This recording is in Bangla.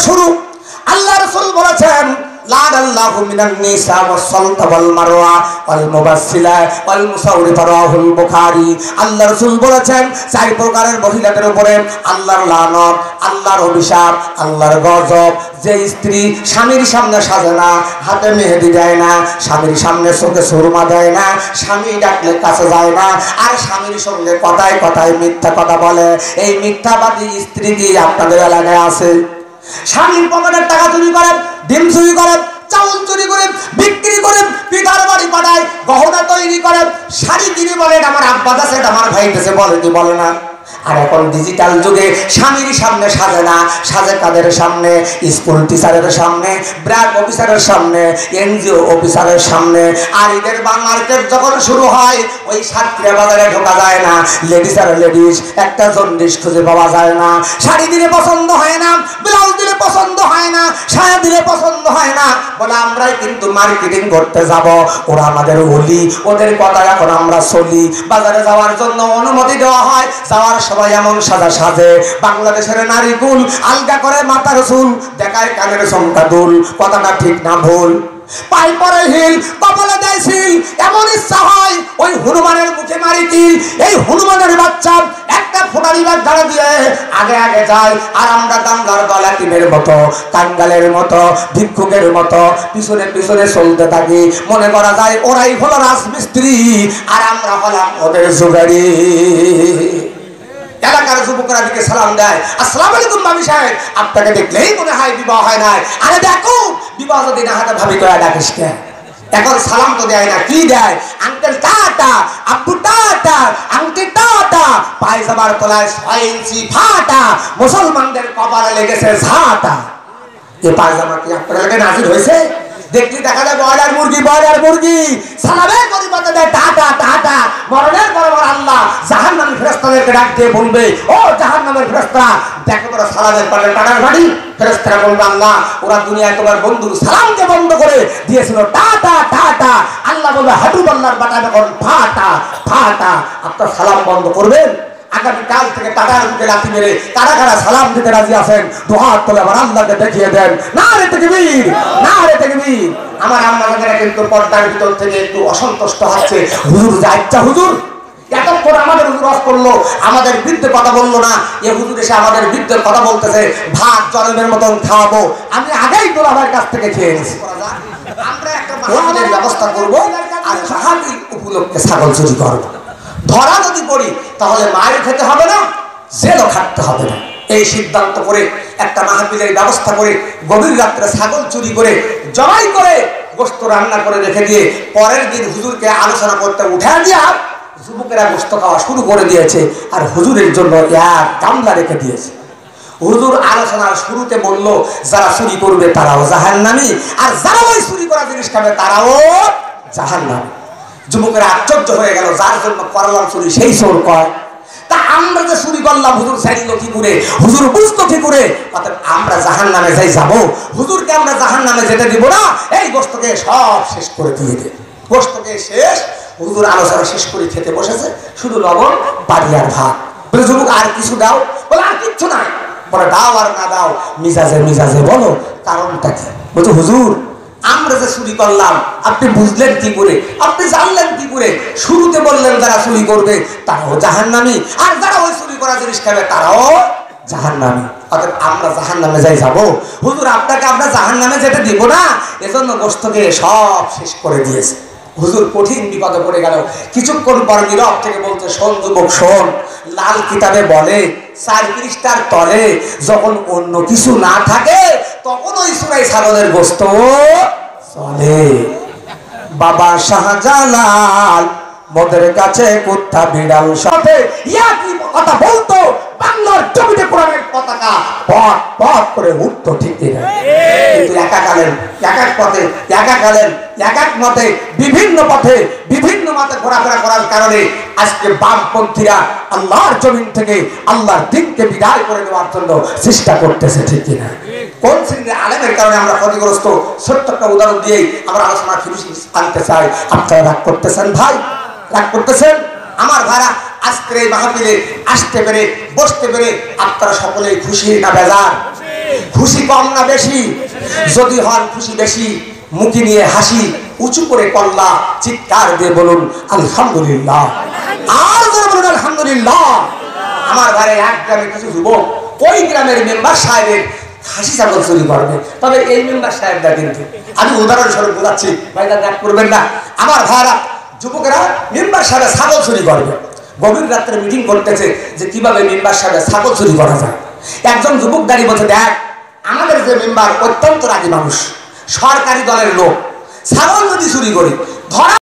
শুরু। আল্লাহ রাসূল বলেছেন লা'নাল্লাহু মিনান নিসা ওয়াস-সালতা ওয়াল মারওয়া ওয়াল মুবাসসিলা ওয়াল মুসাউরিফা রাওয়াহুল বুখারী। আল্লাহ রাসূল বলেছেন চার প্রকারের মহিলাদের উপরে আল্লাহর লানত, আল্লাহর অভিশাপ, আল্লাহর গজব। যে স্ত্রী স্বামীর সামনে সাজে না, হাতে মেহেদি দেয় না, স্বামীর সামনে চোখে সুরমা দেয় না, স্বামী ডাকলে কাছে যায় না, আর স্বামীর সঙ্গে কথায় কথায় মিথ্যা কথা বলে, এই মিথ্যাবাদী স্ত্রী কি আপনাদের এলাকায় আছে? স্বামীর পকেটের টাকা চুরি করে, ডিম চুরি করে, চাউল চুরি করে, বিক্রি করে, পিঠার বাড়ি পাঠায়, গহনা তৈরি করে, শাড়ি কিনে বলে আমার আব্বা আছে, এটা আমার ভাই আছে, বলে কি বলে না? আর এখন ডিজিটাল যুগে স্বামীর সামনে সাজে না, সাজে কাদের সামনে? স্কুল টিচারের সামনে, ব্র্যাক অফিসারের সামনে, এনজিও অফিসারের সামনে। আর ঈদের মার্কেট যখন শুরু হয় ওই সাতক্ষীরা বাজারে ঢোকা যায় না, লেডিস আর লেডিস একটা জন্ডিস খুঁজে পাওয়া যায় না। শাড়ি দিলে পছন্দ হয় না, ব্লাউজ দিলে পছন্দ হয় না, সায়া দিলে পছন্দ হয় না, বলে আমরাই কিন্তু মার্কেটিং করতে যাব, ওরা আমাদের ওলি, ওদের কথা এখন আমরা চলি। বাজারে যাওয়ার জন্য অনুমতি দেওয়া হয়, যাওয়ার সবাই এমন সাজা সাজে, বাংলাদেশের নারী কুল আলগা করে মাথার চুল, দেখায় কানের সংখ্যা দুল, কথাটা ঠিক না ভুল, পাই পরে হিল, কপালে দেয় সিল, এমন ইচ্ছা হয় ওই হনুমানের মুখে মারি তিল। এই হনুমানের বাচ্চা একটা ফোটারি বাগ ধারা দিয়ে আগে আগে যায়, আর আমরা দামলার গলাটিমের মতো, কাঙ্গালের মতো, ভিক্ষুকের মতো পিছনে পিছনে চলতে থাকি। মনে করা যায় ওরাই হলো রাজমিস্ত্রি আর আমরা হলাম ওদের জোগাড়ি। এলাকার যুবকরা দিকে সালাম দেয়, আসসালামু আলাইকুম ভাবি সাহেব, আপনাকে দেখলেই মনে হয় বিবাহ হয় নাই। আরে দেখো বিবাহ যদি না হয় ভাবি করে ডাকিস কে? এখন সালাম তো দেয় না, কি দেয়? আঙ্কেল টাটা, আব্বু টাটা, আন্টি টাটা, পায়জামার তলায় 6 ইঞ্চি ফাটা, মুসলমানদের কপালে লেগেছে ঝাঁটা। এই পায়জামা কি আপনার এলাকায় নাজির হয়েছে? দেখলি দেখা যায় ব্রয়লার মুরগি, ব্রয়লার মুরগি সালামে পরিবর্তে দেয় টাটা টাটা। মরণের বরাবর আল্লাহ জাহান্নামী ফেরেশতাদেরকে ডাক দিয়ে বলবে, ও জাহান্নামের ফেরেশতারা দেখো তোরা সালামের পাশে টাটার বাড়ি। ফেরেশতারা বলবে আল্লাহ ওরা দুনিয়ায় তোমার বন্ধুর সালামকে বন্ধ করে দিয়েছিল টাটা টাটা। আল্লাহ বলবে হাঁটু পাল্লার বাটা যখন ফাটা ফাটা, আপনার সালাম বন্ধ করবেন? আগামীকাল থেকে টাটার মুখে লাথি মেরে কারা কারা সালাম দিতে রাজি আছেন দুহাত তুলে আবার আল্লাহকে দেখিয়ে দেন। নারে তাকবীর, নারে তাকবীর। আমার আম্মারা কিন্তু পর্দার ভিতর থেকে একটু অসন্তুষ্ট হচ্ছে, হুজুর যা ইচ্ছা হুজুর, এতক্ষণ আমাদের হুজুর ওয়াজ করলো, আমাদের বিরুদ্ধে কথা বললো না, এ হুজুর এসে আমাদের বিরুদ্ধে কথা বলতেছে, ভাত জলের মতন খাওয়াবো। আমি আগেই তোলাবার কাছ থেকে খেয়ে নিছি। আমরা একটা মাহফিলের ব্যবস্থা করবো আর মাহফিল উপলক্ষে ছাগল চুরি করবো। ধরা যদি পড়ি তাহলে মায়ের খেতে হবে না, জেলও খাটতে হবে না। এই সিদ্ধান্ত করে একটা মাহফিলের ব্যবস্থা করে গভীর রাত্রে ছাগল চুরি করে জবাই করে গোশত রান্না করে রেখে দিয়ে পরের দিন হুজুরকে আলোচনা করতে উঠে দিয়া যুবকেরা গোশত খাওয়া শুরু করে দিয়েছে, আর হুজুরের জন্য এক গামলা রেখে দিয়েছে। হুজুর আলোচনার শুরুতে বলল যারা চুরি করবে তারাও জাহান্নামী, আর যারা ওই চুরি করা জিনিস খাবে তারাও জাহান্নামী। যুবকেরা আশ্চর্য হয়ে গেল, যার জন্য করলাম চুরি সেই চোর কয়। তা আমরা যে চুরি করলাম হুজুর জানিল কি করে, হুজুর বুঝতো কি করে? অর্থাৎ আমরা জাহান্নামে যাই যাব, হুজুরকে আমরা জাহান্নামে যেতে দিব না। এই গোশতকে সব শেষ করে দিয়ে দে। গোশতকে শেষ, হুজুর আলোচনা শেষ করে খেতে বসেছে, শুধু লবণ বাড়ি আর ভাত। বলে যুবক আর কিছু দাও, বলে আর কিচ্ছু নাই। বলে দাও আর না দাও মিজাজে মিজাজে বলো কারণটা কি? বলতো হুজুর আমরা যে চুরি করলাম আপনি বুঝলেন কি করে, আপনি জানলেন কি করে? শুরুতে বললেন যারা চুরি করবে তারাও জাহান্নামী, আর যারা ওই চুরি করা জিনিস খাবে তারাও জাহান্নামী। অর্থাৎ আমরা জাহান্নামে যাই যাব, হুজুর আপনাকে আমরা জাহান্নামে যেতে দিব না, এজন্য গোশতকে সব শেষ করে দিয়েছে। হুজুর কঠিন বিপদে পড়ে গেল। কিছুক্ষণ পর নীরব থেকে বলতে, শোন যুবক শোন, লাল কিতাবে বলে 4 পৃষ্ঠার তলে যখন অন্য কিছু না থাকে তখন ওই সুরাই ছাগলের গোশত চলে। বাবা শাহজালাল মদের কাছে কুত্তা বিড়াল সাথে একই কথা বলতো, বাংলার জমিতে কোরআনের পতাকা পথ পথ করে উঠতো, ঠিক কিনা? কিন্তু একাকালের এক এক পথে একাকালের এক এক মতে বিভিন্ন পথে বিভিন্ন মতে ঘোরাফেরা করার কারণে আজকে বামপন্থীরা আল্লাহর জমিন থেকে আল্লাহর দিনকে বিদায় করে দেওয়ার জন্য চেষ্টা করতেছে, ঠিক কিনা? কোন শ্রেণীর আলেমের কারণে আমরা ক্ষতিগ্রস্ত? ছোট্ট একটা উদাহরণ দিয়েই আমরা আলোচনা ফিনিশ আনতে চাই। আপনারা রাগ করতেছেন ভাই? রাগ করতেছেন? আমার ভাইরা আজকের এই মাহফিলে আসতে পেরে বসতে পেরে আপনারা সকলেই খুশি না বেজার? খুশি কম না বেশি? যদি হন খুশি বেশি, মুখে নিয়ে হাসি, উঁচু করে কল্লা, চিৎকার দিয়ে বলুন আলহামদুলিল্লাহ। আর যারা বলুন আলহামদুলিল্লাহ। আমার ঘরে এক গ্রামে কিছু যুবক ওই গ্রামের মেম্বার সাহেবের খাসি ছাগল চুরি করবে। তবে এই মেম্বার সাহেবরা কিন্তু, আমি উদাহরণস্বরূপ বোঝাচ্ছি, ভাইরা রাগ করবেন না। আমার ভাইরা যুবকেরা মেম্বার সাহেবের ছাগল চুরি করবে। গভীর রাত্রে মিটিং করতেছে যে কিভাবে মেম্বার সাহেবের ছাগল চুরি করা যায়। একজন যুবক দাঁড়িয়ে বলছে, দেখ আমাদের যে মেম্বার অত্যন্ত রাগী মানুষ, সরকারি দলের লোক, ছাগল যদি চুরি করি ধরা